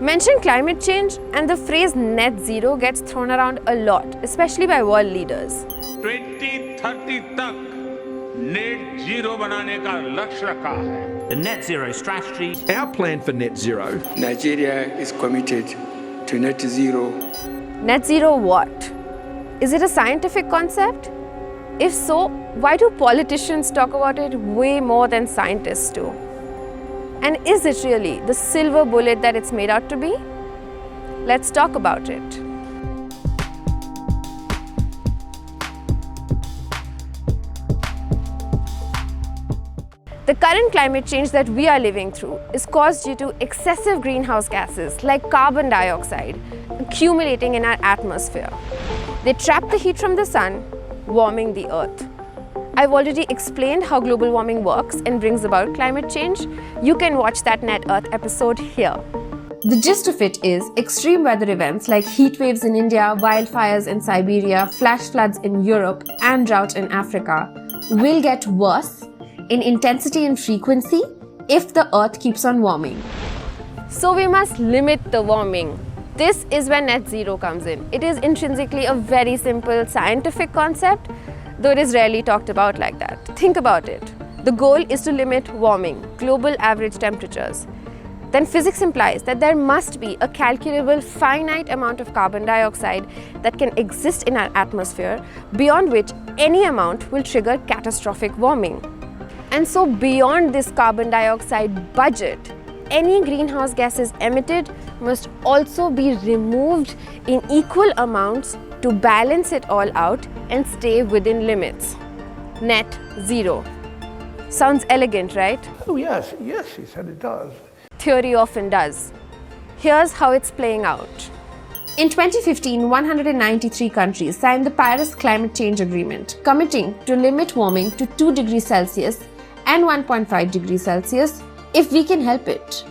Mention climate change and the phrase net zero gets thrown around a lot, especially by world leaders. 2030 तक net zero बनाने का लक्ष्य रखा है. The net zero strategy. Our plan for net zero. Nigeria is committed to net zero. Net zero what? Is it a scientific concept? If so, why do politicians talk about it way more than scientists do? And is it really the silver bullet that it's made out to be? Let's talk about it. The current climate change that we are living through is caused due to excessive greenhouse gases like carbon dioxide accumulating in our atmosphere. They trap the heat from the sun, warming the earth. I've already explained how global warming works and brings about climate change. You can watch that Net Earth episode here. The gist of it is extreme weather events like heat waves in India, wildfires in Siberia, flash floods in Europe, and drought in Africa will get worse in intensity and frequency if the earth keeps on warming. So we must limit the warming. This is where net zero comes in. It is intrinsically a very simple scientific concept, though it is rarely talked about like that. Think about it. The goal is to limit warming, global average temperatures. Then physics implies that there must be a calculable finite amount of carbon dioxide that can exist in our atmosphere, beyond which any amount will trigger catastrophic warming. And so beyond this carbon dioxide budget, any greenhouse gases emitted must also be removed in equal amounts to balance it all out and stay within limits. Net zero. Sounds elegant, right? Oh yes, she said it does. Theory often does. Here's how it's playing out. In 2015, 193 countries signed the Paris Climate Change Agreement, committing to limit warming to 2 degrees Celsius and 1.5 degrees Celsius if we can help it.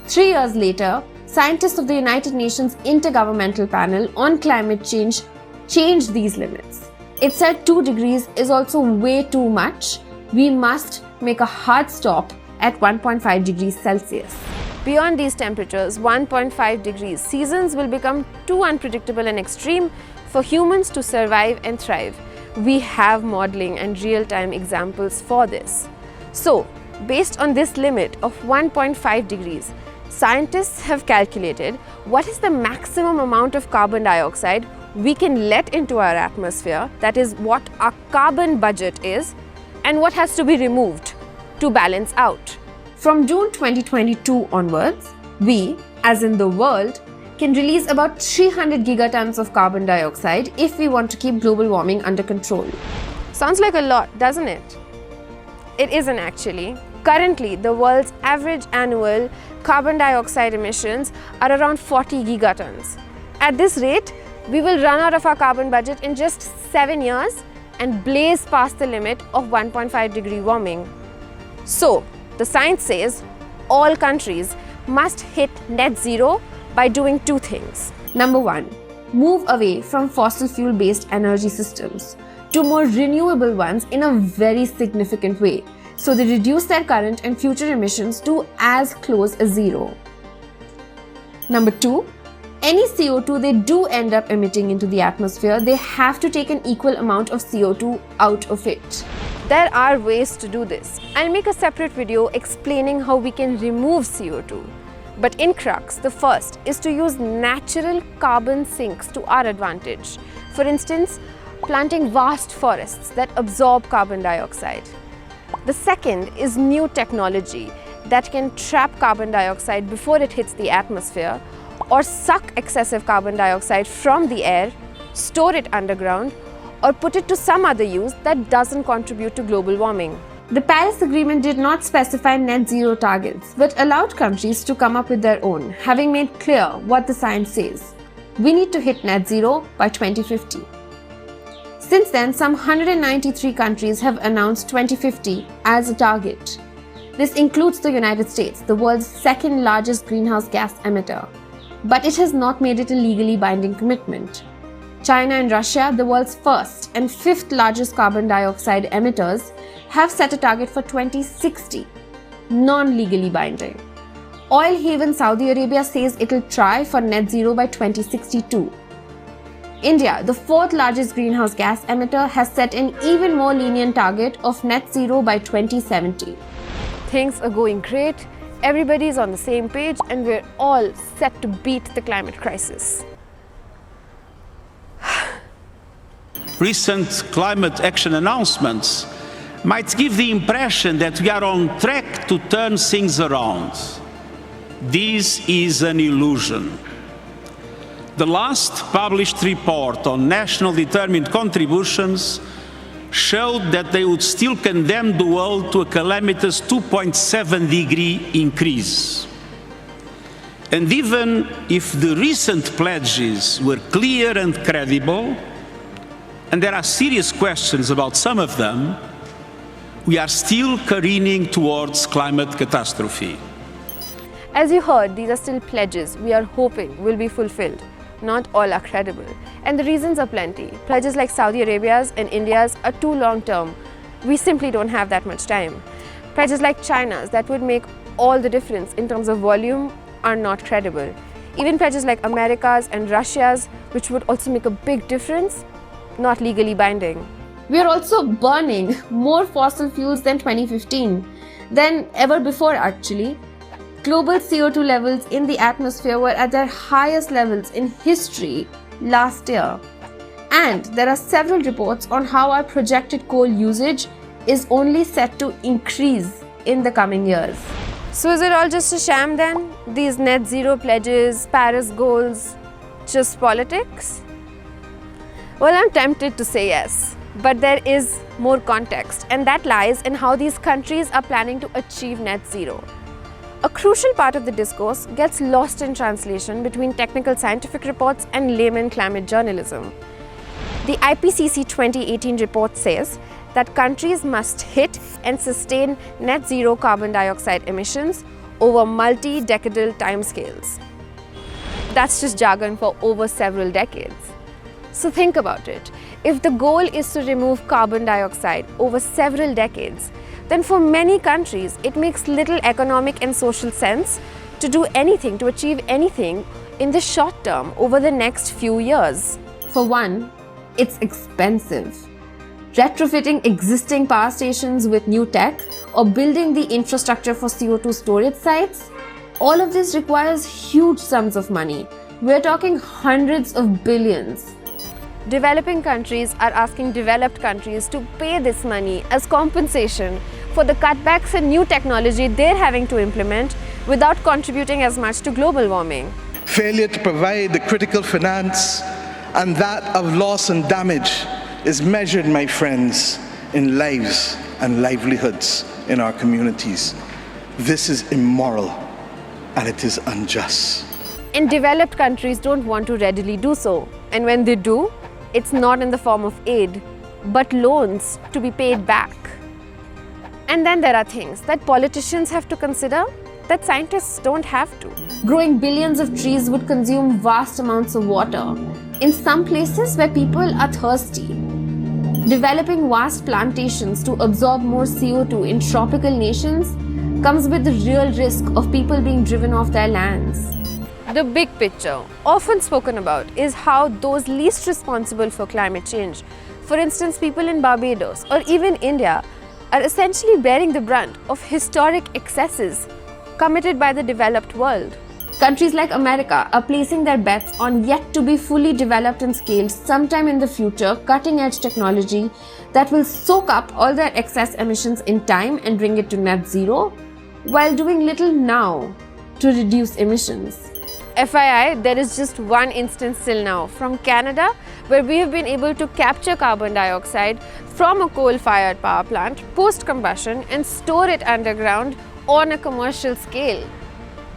3 years later, scientists of the United Nations Intergovernmental Panel on Climate Change changed these limits. It said 2 degrees is also way too much. We must make a hard stop at 1.5 degrees Celsius. Beyond these temperatures, 1.5 degrees, seasons will become too unpredictable and extreme for humans to survive and thrive. We have modeling and real-time examples for this. So, based on this limit of 1.5 degrees, scientists have calculated what is the maximum amount of carbon dioxide we can let into our atmosphere, that is what our carbon budget is, and what has to be removed to balance out. From June 2022 onwards, we, as in the world, can release about 300 gigatons of carbon dioxide if we want to keep global warming under control. Sounds like a lot, doesn't it? It isn't actually. Currently, the world's average annual carbon dioxide emissions are around 40 gigatons. At this rate, we will run out of our carbon budget in just 7 years and blaze past the limit of 1.5 degree warming. So, the science says all countries must hit net zero by doing 2 things. Number 1, move away from fossil fuel-based energy systems to more renewable ones in a very significant way, so they reduce their current and future emissions to as close as zero. Number 2, any CO2 they do end up emitting into the atmosphere, they have to take an equal amount of CO2 out of it. There are ways to do this. I'll make a separate video explaining how we can remove CO2. But in crux, the first is to use natural carbon sinks to our advantage. For instance, planting vast forests that absorb carbon dioxide. The second is new technology that can trap carbon dioxide before it hits the atmosphere, or suck excessive carbon dioxide from the air, store it underground, or put it to some other use that doesn't contribute to global warming. The Paris Agreement did not specify net zero targets, but allowed countries to come up with their own, having made clear what the science says. We need to hit net zero by 2050. Since then, some 193 countries have announced 2050 as a target. This includes the United States, the world's second largest greenhouse gas emitter. But it has not made it a legally binding commitment. China and Russia, the world's first and 5th largest carbon dioxide emitters, have set a target for 2060, non-legally binding. Oil haven Saudi Arabia says it'll try for net zero by 2062. India, the fourth largest greenhouse gas emitter, has set an even more lenient target of net zero by 2070. Things are going great, everybody is on the same page, and we're all set to beat the climate crisis. Recent climate action announcements might give the impression that we are on track to turn things around. This is an illusion. The last published report on national determined contributions showed that they would still condemn the world to a calamitous 2.7-degree increase. And even if the recent pledges were clear and credible, and there are serious questions about some of them, we are still careening towards climate catastrophe. As you heard, these are still pledges we are hoping will be fulfilled. Not all are credible. And the reasons are plenty. Pledges like Saudi Arabia's and India's are too long-term. We simply don't have that much time. Pledges like China's that would make all the difference in terms of volume are not credible. Even pledges like America's and Russia's, which would also make a big difference, not legally binding. We are also burning more fossil fuels than 2015, than ever before actually. Global CO2 levels in the atmosphere were at their highest levels in history last year. And there are several reports on how our projected coal usage is only set to increase in the coming years. So is it all just a sham then? These net zero pledges, Paris goals, just politics? Well, I'm tempted to say yes, but there is more context, and that lies in how these countries are planning to achieve net zero. A crucial part of the discourse gets lost in translation between technical scientific reports and layman climate journalism. The IPCC 2018 report says that countries must hit and sustain net zero carbon dioxide emissions over multi-decadal timescales. That's just jargon for over several decades. So think about it. If the goal is to remove carbon dioxide over several decades, then for many countries, it makes little economic and social sense to do anything, to achieve anything in the short term over the next few years. For one, it's expensive. Retrofitting existing power stations with new tech or building the infrastructure for CO2 storage sites, all of this requires huge sums of money. We're talking hundreds of billions. Developing countries are asking developed countries to pay this money as compensation for the cutbacks in new technology they're having to implement without contributing as much to global warming. Failure to provide the critical finance and that of loss and damage is measured, my friends, in lives and livelihoods in our communities. This is immoral and it is unjust. And developed countries don't want to readily do so. And when they do, it's not in the form of aid, but loans to be paid back. And then there are things that politicians have to consider that scientists don't have to. Growing billions of trees would consume vast amounts of water in some places where people are thirsty. Developing vast plantations to absorb more CO2 in tropical nations comes with the real risk of people being driven off their lands. The big picture, often spoken about, is how those least responsible for climate change, for instance people in Barbados or even India, are essentially bearing the brunt of historic excesses committed by the developed world. Countries like America are placing their bets on yet to be fully developed and scaled sometime in the future cutting-edge technology that will soak up all their excess emissions in time and bring it to net zero, while doing little now to reduce emissions. FYI, there is just one instance till now from Canada where we have been able to capture carbon dioxide from a coal-fired power plant post-combustion and store it underground on a commercial scale.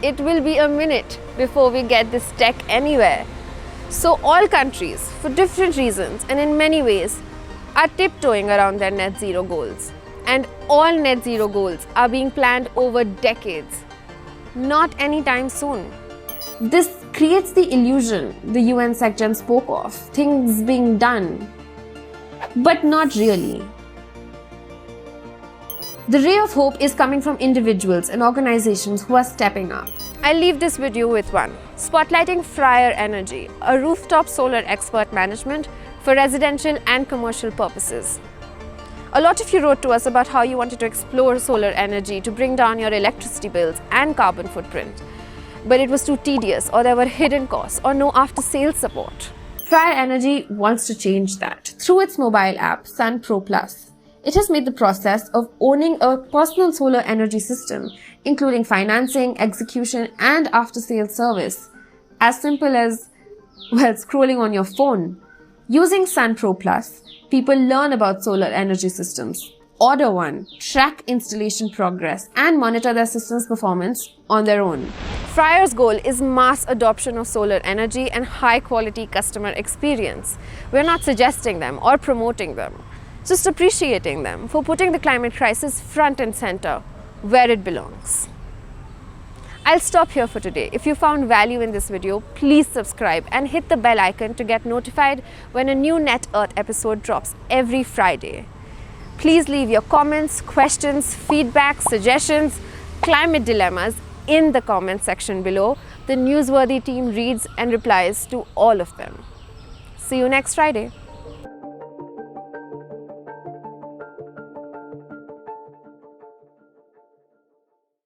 It will be a minute before we get this tech anywhere. So all countries, for different reasons and in many ways, are tiptoeing around their net zero goals. And all net zero goals are being planned over decades, not anytime soon. This creates the illusion the UN SecGen spoke of, things being done, but not really. The ray of hope is coming from individuals and organizations who are stepping up. I'll leave this video with one, spotlighting Freyr Energy, a rooftop solar expert management for residential and commercial purposes. A lot of you wrote to us about how you wanted to explore solar energy to bring down your electricity bills and carbon footprint, but it was too tedious, or there were hidden costs, or no after-sales support. Freyr Energy wants to change that through its mobile app, Sun Pro Plus. It has made the process of owning a personal solar energy system, including financing, execution, and after-sales service, as simple as, well, scrolling on your phone. Using Sun Pro Plus, people learn about solar energy systems, order one, track installation progress, and monitor their system's performance on their own. Freyr's goal is mass adoption of solar energy and high-quality customer experience. We're not suggesting them or promoting them, just appreciating them for putting the climate crisis front and center, where it belongs. I'll stop here for today. If you found value in this video, please subscribe and hit the bell icon to get notified when a new Net Earth episode drops every Friday. Please leave your comments, questions, feedback, suggestions, climate dilemmas in the comment section below. The Newsworthy team reads and replies to all of them. See you next Friday.